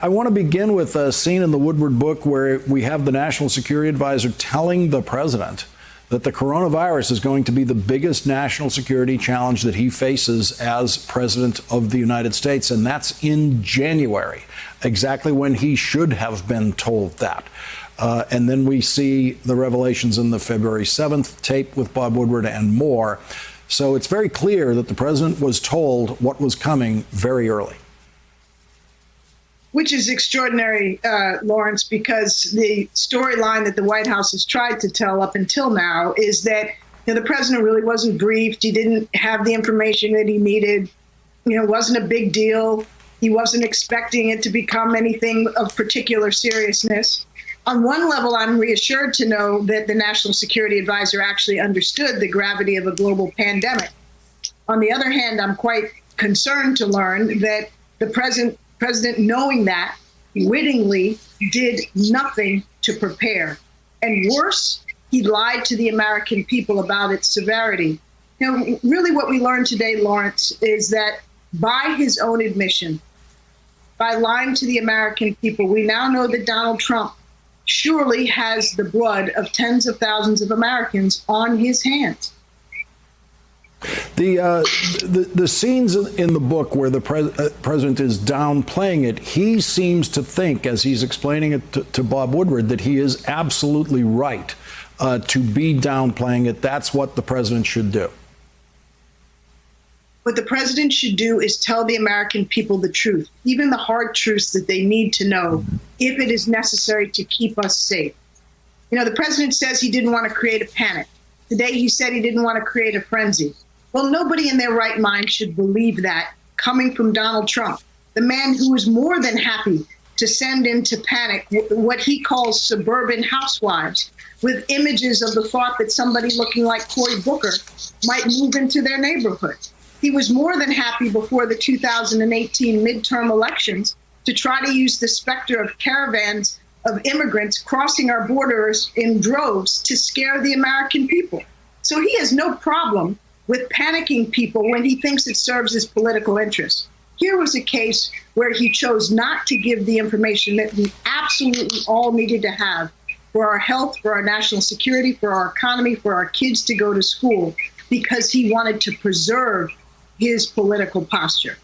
I want to begin with a scene in the Woodward book where we have the National Security Advisor telling the president that the coronavirus is going to be the biggest national security challenge that he faces as president of the United States. And that's in January, exactly when he should have been told that. And then we see the revelations in the February 7th tape with Bob Woodward and more. So it's very clear that the president was told what was coming very early. Which is extraordinary, Lawrence, because the storyline that the White House has tried to tell up until now is that the president really wasn't briefed. He didn't have the information that he needed. It wasn't a big deal. He wasn't expecting it to become anything of particular seriousness. On one level, I'm reassured to know that the National Security Advisor actually understood the gravity of a global pandemic. On the other hand, I'm quite concerned to learn that the president, knowing that, wittingly did nothing to prepare. And worse, he lied to the American people about its severity. Really what we learned today, Lawrence, is that by his own admission, by lying to the American people, we now know that Donald Trump surely has the blood of tens of thousands of Americans on his hands. The scenes in the book where the president is downplaying it, he seems to think, as he's explaining it to Bob Woodward, that he is absolutely right to be downplaying it. That's what the president should do. What the president should do is tell the American people the truth, even the hard truths that they need to know, if it is necessary to keep us safe. The president says he didn't want to create a panic. Today he said he didn't want to create a frenzy. Well, nobody in their right mind should believe that coming from Donald Trump, the man who is more than happy to send into panic what he calls suburban housewives with images of the thought that somebody looking like Cory Booker might move into their neighborhood. He was more than happy before the 2018 midterm elections to try to use the specter of caravans of immigrants crossing our borders in droves to scare the American people. So he has no problem with panicking people when he thinks it serves his political interests. Here was a case where he chose not to give the information that we absolutely all needed to have for our health, for our national security, for our economy, for our kids to go to school, because he wanted to preserve his political posture.